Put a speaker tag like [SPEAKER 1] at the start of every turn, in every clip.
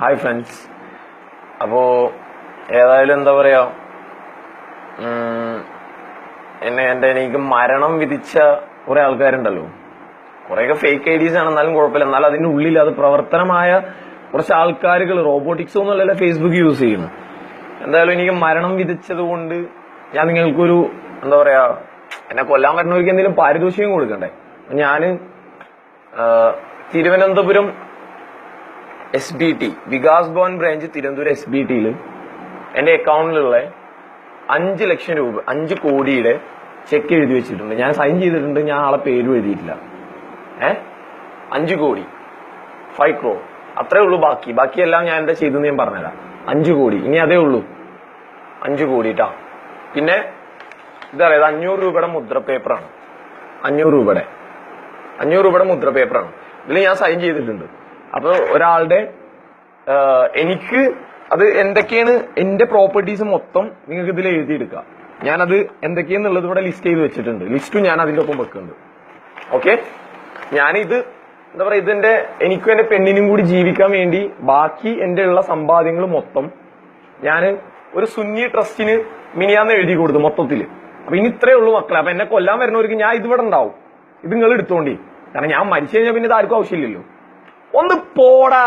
[SPEAKER 1] Hi friends. അപ്പോൾ ഏതായാലും എന്താ പറയുക, എനിക്ക് മരണം വിധിച്ച കുറെ ആൾക്കാരുണ്ടല്ലോ. കുറേയൊക്കെ ഫേക്ക് ഐഡീസ് ആണ്, എന്നാലും കുഴപ്പമില്ല. എന്നാൽ അതിൻ്റെ ഉള്ളിൽ അത് പ്രവർത്തനമായ കുറച്ച് ആൾക്കാരുകൾ, റോബോട്ടിക്സ് ഒന്നുമല്ലല്ലോ ഫേസ്ബുക്ക് യൂസ് ചെയ്യുന്നു. എന്തായാലും എനിക്ക് മരണം വിധിച്ചത് കൊണ്ട് ഞാൻ നിങ്ങൾക്കൊരു എന്താ പറയാ, എന്നെ കൊല്ലാൻ വരുന്നവർക്ക് എന്തെങ്കിലും പാരിതോഷികം കൊടുക്കണ്ടേ. ഞാൻ തിരുവനന്തപുരം SBT വികാസ് ഭവൻ ബ്രാഞ്ച് തിരുവനന്തപുരം SBTയിൽ എന്റെ അക്കൗണ്ടിലുള്ള 5 ലക്ഷം രൂപ 5 കോടിയുടെ ചെക്ക് എഴുതി വെച്ചിട്ടുണ്ട്. ഞാൻ സൈൻ ചെയ്തിട്ടുണ്ട്, ഞാൻ ആളെ പേരും എഴുതിയിട്ടില്ല. 5 കോടി 5 crore അത്രേ ഉള്ളൂ. ബാക്കിയെല്ലാം ഞാൻ എന്താ ചെയ്തെന്ന് ഞാൻ പറഞ്ഞുതരാം. 5 കോടി ഇനി അതേ ഉള്ളൂ. 5 കോടിട്ടാ. പിന്നെ ഇതറിയാം, 500 രൂപയുടെ മുദ്രപേപ്പറാണ്. 500 രൂപയുടെ മുദ്രപേപ്പറാണ്. ഇതിൽ ഞാൻ സൈൻ ചെയ്തിട്ടുണ്ട്. അപ്പൊ ഒരാളുടെ എനിക്ക് അത് എന്തൊക്കെയാണ് എന്റെ പ്രോപ്പർട്ടീസ് മൊത്തം നിങ്ങൾക്ക് ഇതിൽ എഴുതിയെടുക്കാം. ഞാനത് എന്തൊക്കെയാന്നുള്ളത് ഇവിടെ ലിസ്റ്റ് ചെയ്ത് വെച്ചിട്ടുണ്ട്. ലിസ്റ്റും ഞാൻ അതിന്റെ ഒപ്പം വെക്കുന്നുണ്ട്. ഓക്കെ, ഞാനിത് എന്താ പറയാ, ഇതെന്റെ എനിക്കും എന്റെ പെണ്ണിനും കൂടി ജീവിക്കാൻ വേണ്ടി ബാക്കി എന്റെ ഉള്ള സമ്പാദ്യങ്ങൾ മൊത്തം ഞാൻ ഒരു സുന്നി ട്രസ്റ്റിന് മിനിയാന്ന് എഴുതി കൊടുത്തു മൊത്തത്തില്. അപ്പൊ ഇനി ഇത്രേ ഉള്ളൂ മക്കളെ. അപ്പൊ എന്നെ കൊല്ലാൻ വരുന്നവർക്ക് ഞാൻ ഇതിവിടെ ഉണ്ടാവും, ഇത് നിങ്ങൾ എടുത്തോണ്ടി. കാരണം ഞാൻ മരിച്ചു കഴിഞ്ഞാൽ പിന്നെ ഇത് ആർക്കും ആവശ്യമില്ലല്ലോ. ഒന്ന് പോടാ,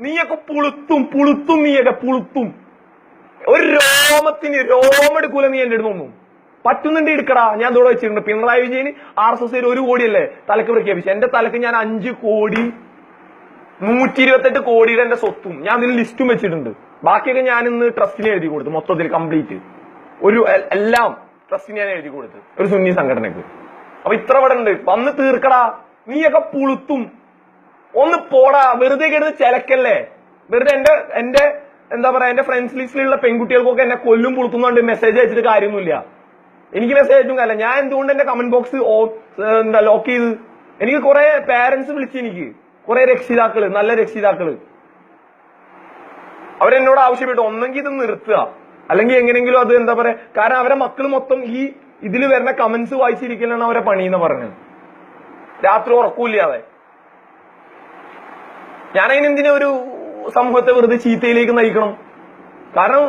[SPEAKER 1] നീയൊക്കെ പുളുത്തും നീയൊക്കെ പുളുത്തും. ഒരു രോമെടുക്കൂല നീ എന്റെ അടുത്തൊന്നും. പറ്റുന്നുണ്ട് എടുക്കടാ. ഞാൻ ഇതോടെ വെച്ചിട്ടുണ്ട്. പിണറായി വിജയന് RSS 1 കോടിയല്ലേ തലക്ക് പ്രഖ്യാപിച്ചു. എന്റെ തലക്ക് ഞാൻ 5 കോടി 128 കോടിയുടെ എന്റെ സ്വത്തും ഞാൻ ഇതിൽ ലിസ്റ്റും വെച്ചിട്ടുണ്ട്. ബാക്കിയൊക്കെ ഞാൻ ഇന്ന് ട്രസ്റ്റിനെ എഴുതി കൊടുത്തു. മൊത്തത്തിൽ കംപ്ലീറ്റ് എല്ലാം ട്രസ്റ്റിന് ഞാൻ എഴുതി കൊടുത്ത് ഒരു സുന്നി സംഘടനക്ക്. അപ്പൊ ഇത്ര ഇവിടെ ഉണ്ട്, വന്ന് തീർക്കടാ. നീയൊക്കെ പുളുത്തും. ഒന്ന് പോടാ, വെറുതെ കിടന്ന് ചിലക്കല്ലേ. വെറുതെ എന്റെ എന്താ പറയാ, എന്റെ ഫ്രണ്ട്സ് ലിസ്റ്റിലുള്ള പെൺകുട്ടികൾക്കൊക്കെ എന്നെ കൊല്ലും പുളുത്തുന്നുണ്ട് മെസ്സേജ് അയച്ചിട്ട് കാര്യമൊന്നുമില്ല. എനിക്ക് മെസ്സേജ് അയച്ചും കാര്യമില്ല. ഞാൻ എന്തുകൊണ്ട് എന്റെ കമന്റ് ബോക്സ് എന്താ ലോക്ക് ചെയ്ത്? എനിക്ക് കുറെ പാരന്റ്സ് വിളിച്ച്, എനിക്ക് കുറെ രക്ഷിതാക്കള്, നല്ല രക്ഷിതാക്കള്, അവരെന്നോട് ആവശ്യപ്പെട്ടു ഒന്നെങ്കിൽ ഇത് നിർത്തുക, അല്ലെങ്കിൽ എങ്ങനെയെങ്കിലും അത് എന്താ പറയാ. കാരണം അവരെ മക്കൾ മൊത്തം ഈ ഇതിൽ വരുന്ന കമന്റ്സ് വായിച്ചിരിക്കലാണ് അവരെ പണിയെന്ന് പറഞ്ഞത്. രാത്രി ഉറക്കൂല്ലാതെ. ഞാനതിനെന്തിനാ ഒരു സമൂഹത്തെ വെറുതെ ചീത്തയിലേക്ക് നയിക്കണം? കാരണം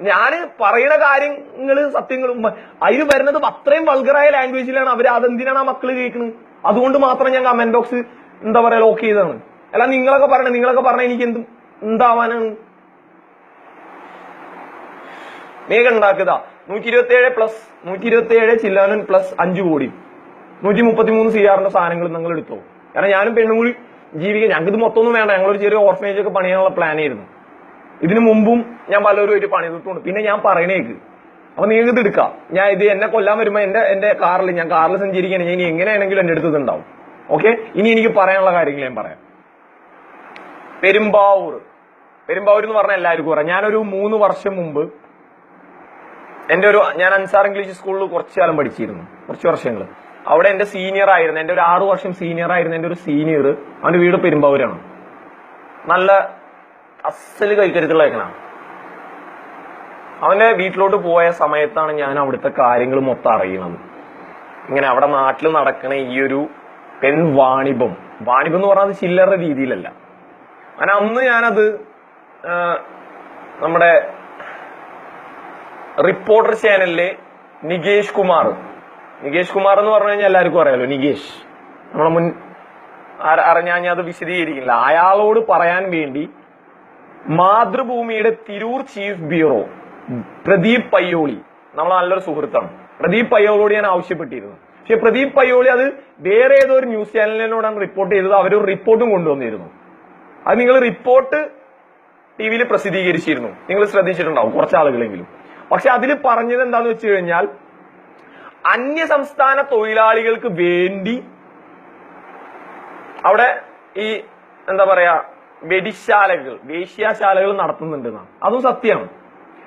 [SPEAKER 1] ഞാൻ പറയുന്ന കാര്യങ്ങള് സത്യങ്ങളും അതിൽ വരുന്നത് അത്രയും വൾഗറായ ലാംഗ്വേജിലാണ്. അവർ അതെന്തിനാണ് ആ മക്കള് കേൾക്കുന്നത്? അതുകൊണ്ട് മാത്രം ഞാൻ കമന്റ് ബോക്സ് എന്താ പറയാ ലോക്ക് ചെയ്തതാണ്. അല്ല നിങ്ങളൊക്കെ പറഞ്ഞ എനിക്ക് എന്താവാനാണ്? മേഘ ഉണ്ടാക്കുക 127 ചില്ലാനൻ പ്ലസ് 5 കോടി 133 CR സാധനങ്ങൾ നിങ്ങൾ എടുത്തോ. കാരണം ഞാനും പെണ്ണും കൂടി ജീവിക്കാൻ, ഞങ്ങൾക്ക് ഇത് മൊത്തം ഒന്നും വേണ്ട. ഞങ്ങളൊരു ചെറിയ ഓർഫനേജ് ഒക്കെ പണിയാനുള്ള പ്ലാൻ ആയിരുന്നു. ഇതിനു മുമ്പും ഞാൻ പലരും പണിതിട്ടുണ്ട്. പിന്നെ ഞാൻ പറയണേക്ക്, അപ്പൊ നിങ്ങൾക്ക് ഇത് എടുക്കാം. ഞാൻ ഇത് എന്നെ കൊല്ലാൻ വരുമ്പോ എന്റെ ഞാൻ കാറിൽ സഞ്ചരിക്കുകയാണ്. ഞാൻ ഇനി എങ്ങനെയാണെങ്കിലും എന്റെ അടുത്ത് ഉണ്ടാവും. ഓക്കെ, ഇനി എനിക്ക് പറയാനുള്ള കാര്യങ്ങൾ ഞാൻ പറയാം. പെരുമ്പാവൂർ എന്ന് പറഞ്ഞാൽ എല്ലാവർക്കും പറയാം. ഞാനൊരു 3 വർഷം മുമ്പ് ഞാൻ അൻസാർ ഇംഗ്ലീഷ് സ്കൂളിൽ കുറച്ചു കാലം പഠിച്ചിരുന്നു, കുറച്ച് വർഷങ്ങൾ. അവിടെ എന്റെ സീനിയർ ആയിരുന്നു, എന്റെ ഒരു 6 വർഷം സീനിയർ ആയിരുന്നു എന്റെ ഒരു സീനിയർ. അവന്റെ വീട് പെരുമ്പാവൂരാണ്. നല്ല അസല് കൈക്കരുത്തുള്ള ഏക്കനാണ്. അവന്റെ വീട്ടിലോട്ട് പോയ സമയത്താണ് ഞാൻ അവിടുത്തെ കാര്യങ്ങൾ മൊത്തം അറിയുന്നത്. ഇങ്ങനെ അവിടെ നാട്ടിൽ നടക്കണ ഈ ഒരു വാണിഭം എന്ന് പറഞ്ഞാൽ ചില്ലറ രീതിയിലല്ല. അങ്ങനെ അന്ന് ഞാനത് നമ്മുടെ റിപ്പോർട്ടർ ചാനലിലെ നികേഷ് കുമാർ എന്ന് പറഞ്ഞു കഴിഞ്ഞാൽ എല്ലാവർക്കും അറിയാലോ. നികേഷ് നമ്മളെ മുൻ അറിഞ്ഞാൽ അത് വിശദീകരിക്കില്ല. അയാളോട് പറയാൻ വേണ്ടി മാതൃഭൂമിയുടെ തിരൂർ ചീഫ് ബ്യൂറോ പ്രദീപ് പയ്യോളി, നമ്മളെ നല്ലൊരു സുഹൃത്താണ്, പ്രദീപ് പയ്യോളിയോട് ഞാൻ ആവശ്യപ്പെട്ടിരുന്നു. പക്ഷെ പ്രദീപ് പയ്യോളി അത് വേറെ ഏതോ ഒരു ന്യൂസ് ചാനലിനോടാണ് റിപ്പോർട്ട് ചെയ്തത്. അവരൊരു റിപ്പോർട്ടും കൊണ്ടുവന്നിരുന്നു. അത് നിങ്ങൾ റിപ്പോർട്ട് TV പ്രസിദ്ധീകരിച്ചിരുന്നു, നിങ്ങൾ ശ്രദ്ധിച്ചിട്ടുണ്ടാവും കുറച്ചാളുകളെങ്കിലും. പക്ഷെ അതിൽ പറഞ്ഞത് എന്താന്ന് വെച്ച് കഴിഞ്ഞാൽ, അന്യ സംസ്ഥാന തൊഴിലാളികൾക്ക് വേണ്ടി അവിടെ ഈ എന്താ പറയാ വേശ്യാശാലകൾ നടത്തുന്നുണ്ടെന്നാണ്. അതും സത്യമാണ്.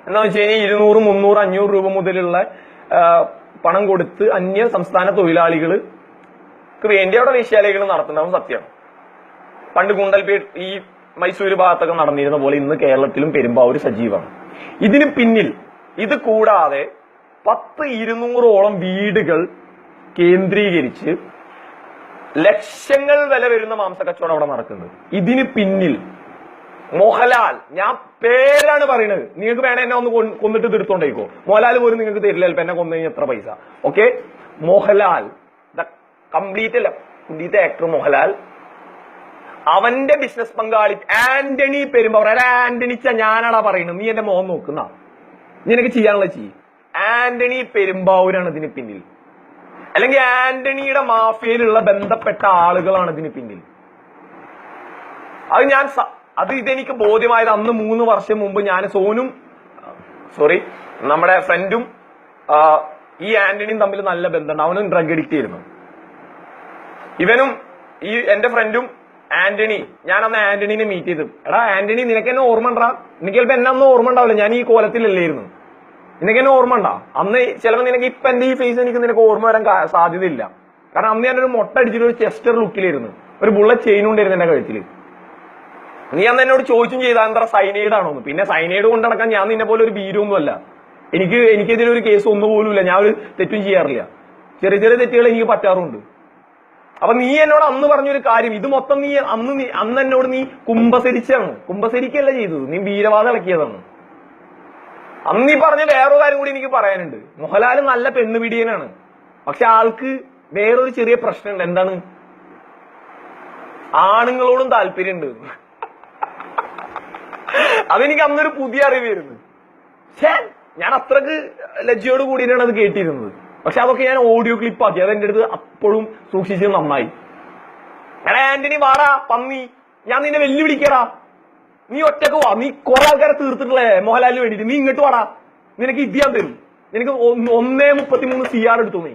[SPEAKER 1] എന്താന്ന് വെച്ച് കഴിഞ്ഞാൽ 200, 300, 500 രൂപ മുതലുള്ള പണം കൊടുത്ത് അന്യ സംസ്ഥാന തൊഴിലാളികൾക്ക് വേണ്ടി അവിടെ വേശ്യാലയകൾ നടത്തുന്നതും സത്യമാണ്. പണ്ട് ഗുണ്ടൽപേട്ട് ഈ മൈസൂര് ഭാഗത്തൊക്കെ നടന്നിരുന്ന പോലെ ഇന്ന് കേരളത്തിലും പെരുമ്പാവൂർ സജീവമാണ്. ഇതിന് പിന്നിൽ ഇത് കൂടാതെ 100-200ഓളം വീടുകൾ കേന്ദ്രീകരിച്ച് ലക്ഷങ്ങൾ വില വരുന്ന മാംസക്കച്ചവടം അവിടെ നടക്കുന്നത്. ഇതിന് പിന്നിൽ മോഹൻലാൽ, ഞാൻ പേരാണ് പറയുന്നത്. നിങ്ങൾക്ക് വേണേ എന്നെ ഒന്ന് കൊന്നിട്ട് തീർത്തോണ്ടേക്കോ. മോഹൻലാൽ പോലും നിങ്ങൾക്ക് തരില്ല ചിലപ്പോ എന്നെ കൊന്നു കഴിഞ്ഞാൽ എത്ര പൈസ. Okay, Mohanlal the complete actor Mohanlal, അവന്റെ ബിസിനസ് പങ്കാളി ആന്റണി പെരുമ്പാവൂർ. ആന്റണിച്ച ഞാനാടാ പറയുന്നത്, നീ എന്റെ മോഹൻ നോക്കുന്ന, നിനക്ക് ചെയ്യാനുള്ള ചെയ്യും. ആന്റണി പെരുമ്പാവൂരാണ് ഇതിന് പിന്നിൽ, അല്ലെങ്കിൽ ആന്റണിയുടെ മാഫിയയിലുള്ള ബന്ധപ്പെട്ട ആളുകളാണ് ഇതിന് പിന്നിൽ. ഇതെനിക്ക് ബോധ്യമായത് അന്ന് 3 വർഷം മുമ്പ് ഞാൻ നമ്മുടെ ഫ്രണ്ടും ഈ ആന്റണിയും തമ്മിൽ നല്ല ബന്ധമുണ്ട്. അവനും ഡ്രഗ് അഡിക്റ്റ് ആയിരുന്നു. ഇവനും ഈ എന്റെ ഫ്രണ്ടും ആന്റണി, ഞാൻ അന്ന് ആന്റണിനെ മീറ്റ് ചെയ്തു. എടാ ആന്റണി, നിനക്ക് എന്നെ ഓർമ്മ ഉണ്ടാ? എനിക്ക് ചിലപ്പോ എന്നെ അന്ന് ഓർമ്മ ഉണ്ടാവില്ല, ഞാൻ ഈ കോലത്തിലല്ലായിരുന്നു. നിനക്ക് എന്നെ ഓർമ്മ ഉണ്ടാ? അന്ന് ചിലപ്പോ നിനക്ക് ഇപ്പൊ എന്റെ ഈ ഫേസ് നിനക്ക് ഓർമ്മ വരാൻ സാധ്യതയില്ല. കാരണം അന്ന് ഞാനൊരു മൊട്ട അടിച്ചിട്ട് ഒരു ചെസ്റ്റർ ലുക്കിലായിരുന്നു, ഒരു ബുള്ളറ്റ് ചെയിൻ ഉണ്ടായിരുന്നു എന്റെ കഴുത്തിൽ. നീ അന്ന് എന്നോട് ചോദിച്ചും ചെയ്താൽ എന്താ സൈനൈഡ് ആണോന്ന്. പിന്നെ സൈനൈഡ് കൊണ്ട് നടക്കാൻ ഞാൻ നിന്നെ പോലെ ഒരു ബീരൊന്നും അല്ല. എനിക്കെതിരെ കേസ് ഒന്നുപോലുമില്ല, ഞാൻ ഒരു തെറ്റും ചെയ്യാറില്ല. ചെറിയ ചെറിയ തെറ്റുകൾ എനിക്ക് പറ്റാറുണ്ട്. അപ്പൊ നീ എന്നോട് അന്ന് പറഞ്ഞൊരു കാര്യം, ഇത് മൊത്തം നീ അന്ന് എന്നോട് നീ കുംഭസരിക്കല്ല ചെയ്തത്, നീ വീരവാദം ഇളക്കിയതാണ്. അന്ന് നീ പറഞ്ഞ വേറൊരു കാര്യം കൂടി എനിക്ക് പറയാനുണ്ട്. മോഹൻലാൽ നല്ല പെണ്ണുപിടിയനാണ്, പക്ഷെ ആൾക്ക് വേറൊരു ചെറിയ പ്രശ്നമുണ്ട്. എന്താണ്? ആണുങ്ങളോടും താല്പര്യമുണ്ട്. അതെനിക്ക് അന്നൊരു പുതിയ അറിവായിരുന്നു. ഞാൻ അത്രക്ക് ലജ്ജയോട് കൂടിയാണ് അത് കേട്ടിരുന്നത്. പക്ഷെ അതൊക്കെ ഞാൻ ഓഡിയോ ക്ലിപ്പാക്കി, അതെന്റെ അടുത്ത് അപ്പോഴും സൂക്ഷിച്ചത് നന്നായി. എടാ ആന്റണി വാടാ പന്നി, ഞാൻ നിന്നെ വെല്ലുവിളിക്കടാ, നീ ഒറ്റക്ക് വാ, നീ കുറെ ആൾക്കാരെ തീർത്തിട്ടുള്ളേ മോഹൻലാലിന് വേണ്ടിട്ട്, നീ ഇങ്ങോട്ട് വാടാ, നിനക്ക് ഞാൻ തരും. നിനക്ക് 1.33 CR എടുത്തു. നീ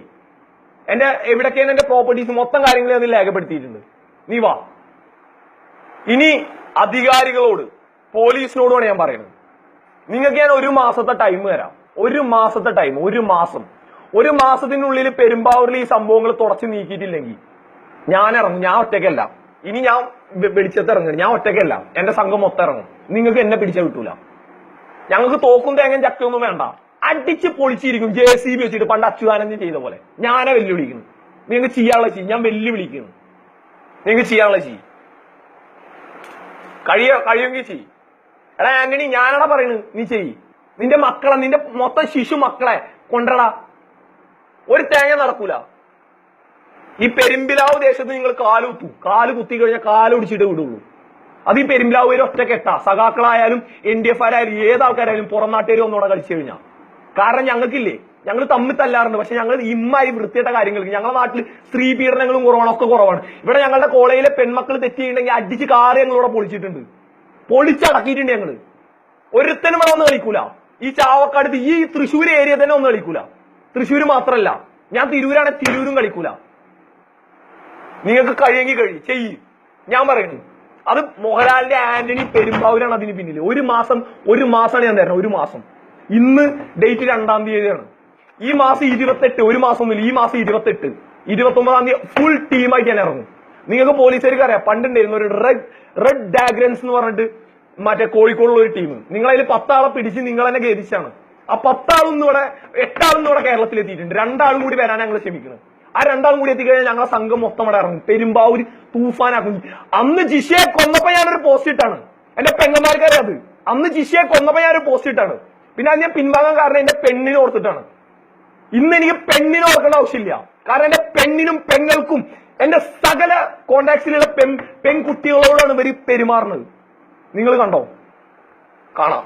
[SPEAKER 1] എവിടൊക്കെയാണ് എന്റെ പ്രോപ്പർട്ടീസ് മൊത്തം കാര്യങ്ങൾ ഞാൻ രേഖപ്പെടുത്തിയിട്ടുണ്ട്. നീ വാ. ഇനി അധികാരികളോട് പോലീസിനോടുമാണ് ഞാൻ പറയുന്നത്, നിങ്ങൾക്ക് ഞാൻ 1 മാസത്തെ ടൈം തരാം. 1 മാസത്തെ ടൈം, 1 മാസത്തിനുള്ളിൽ പെരുമ്പാവൂരിൽ ഈ സംഭവങ്ങൾ തുടച്ചു നീക്കിയിട്ടില്ലെങ്കിൽ ഞാൻ ഇറങ്ങും. ഞാൻ ഒറ്റയ്ക്കല്ല, ഇനി ഞാൻ വെളിച്ചത്ത് ഇറങ്ങും. ഞാൻ ഒറ്റയ്ക്കല്ല, എന്റെ സംഘം മൊത്തം ഇറങ്ങും. നിങ്ങൾക്ക് എന്നെ പിടിച്ച കിട്ടൂല. ഞങ്ങൾക്ക് തോക്കും തേങ്ങയും ചക്കയൊന്നും വേണ്ട, അടിച്ച് പൊളിച്ചിരിക്കും JCB വെച്ചിട്ട്, പണ്ട് അച്യുതാനന്ദൻ ചെയ്ത പോലെ. ഞാനെ വെല്ലുവിളിക്കുന്നു. നിങ്ങൾക്ക് ചെയ്യാനുള്ള ചെയ്യും, ഞാൻ വെല്ലുവിളിക്കുന്നു. നിങ്ങൾക്ക് ചെയ്യാനുള്ള ചെയ്യും, കഴിയുമെങ്കിൽ ചെയ്യും. എടാ ആന്റണി, ഞാനടാ പറയുന്നത്, നീ ചെയ്യ്. നിന്റെ മക്കളെ, നിന്റെ മൊത്തം ശിശു മക്കളെ കൊണ്ടടാ, ഒരു തേങ്ങ നടക്കൂല. ഈ പെരുമ്പിലാവ് ദേശത്ത് നിങ്ങൾ കാല് കുത്തി കഴിഞ്ഞാൽ കാലൊടിച്ചിട്ട് വിടുള്ളൂ. അത് ഈ പെരുമ്പിലാവ് ഒരു ഒറ്റ കെട്ടാ. സഖാക്കളായാലും NDF ആയാലും ഏതാൾക്കാരായാലും പുറം നാട്ടുകാർ ഒന്നുകൂടെ കളിച്ചു കഴിഞ്ഞാൽ. കാരണം ഞങ്ങൾക്കില്ലേ, ഞങ്ങൾ തമ്മിൽ തല്ലാറുണ്ട്, പക്ഷെ ഞങ്ങൾ ഇമ്മായി വൃത്തിയിട്ട കാര്യങ്ങൾക്ക് ഞങ്ങളുടെ നാട്ടിൽ സ്ത്രീ പീഡനങ്ങളും കുറവാണ്, ഒക്കെ കുറവാണ്. ഇവിടെ ഞങ്ങളുടെ കോളേജിലെ പെൺമക്കൾ തെറ്റിയിട്ടുണ്ടെങ്കിൽ അടിച്ച് കാറ് ഞങ്ങളിവിടെ പൊളിച്ചിട്ടുണ്ട്, പൊളിച്ചടക്കിയിട്ടുണ്ട്. ഞങ്ങള് ഒരുത്തനും ഇവിടെ ഒന്ന് കളിക്കൂല. ഈ ചാവക്കാട് ഈ തൃശ്ശൂർ ഏരിയ തന്നെ ഒന്ന് കളിക്കൂല. തൃശ്ശൂർ മാത്രല്ല, ഞാൻ തിരൂരാണെങ്കിൽ തിരൂരും കളിക്കൂല. നിങ്ങൾക്ക് കഴിയെങ്കിൽ ചെയ്യ്. ഞാൻ പറയുന്നു, അത് മോഹൻലാലിന്റെ ആന്റണി പെരുമ്പാവൂരാണ് അതിന് പിന്നിൽ. 1 മാസമാണ് ഞാൻ തരണം. 1 മാസം. ഇന്ന് ഡേറ്റ് 2-ാം തീയതിയാണ്. ഈ മാസം 28, 1 മാസമൊന്നുമില്ല, ഈ മാസം 28, 29-ാം തീയതി ഫുൾ ടീമായിട്ട് ഞാൻ ഇറങ്ങും. നിങ്ങൾക്ക് പോലീസുകാർക്ക് അറിയാം, പണ്ടുണ്ടായിരുന്നു ഒരു റെഡ് ഡാഗ്രൻസ് എന്ന് പറഞ്ഞിട്ട് മറ്റേ കോഴിക്കോടുള്ള ഒരു ടീം. നിങ്ങളതിൽ 10 ആളെ പിടിച്ച് നിങ്ങൾ തന്നെ ഗതിച്ചാണ്. ആ 10 ആളൊന്നും ഇവിടെ 8 ആളൊന്നും ഇവിടെ കേരളത്തിൽ എത്തിയിട്ടുണ്ട്. 2 ആളും കൂടി വരാൻ ഞങ്ങൾ ശ്രമിക്കുന്നത്. ആ 2 ആളും കൂടി എത്തിക്കഴിഞ്ഞാൽ ഞങ്ങളെ സംഘം മൊത്തം ഇവിടെ ഇറങ്ങും, പെരുമ്പാവൂര് തൂഫാനാക്കും. അന്ന് ജിഷയെ കൊന്നപ്പോ ഞാനൊരു പോസ്റ്റ് ഇട്ടാണ്, എന്റെ പെങ്ങന്മാർക്കറിയാം അത്. അന്ന് ജിഷയെ കൊന്നപ്പോ ഞാനൊരു പോസ്റ്റ് ഇട്ടാണ്. പിന്നെ അത് ഞാൻ പിൻവാങ്ങാൻ കാരണം എന്റെ പെണ്ണിനെ ഓർത്തിട്ടാണ്. ഇന്ന് എനിക്ക് പെണ്ണിനെ ഓർക്കേണ്ട ആവശ്യമില്ല, കാരണം എന്റെ പെണ്ണിനും പെങ്ങൾക്കും എന്റെ സകല കോണ്ടാക്ട്സിലുള്ള പെൺകുട്ടികളോടാണ് ഇവർ പെരുമാറുന്നത്. നിങ്ങൾ കണ്ടോ? കാണാം.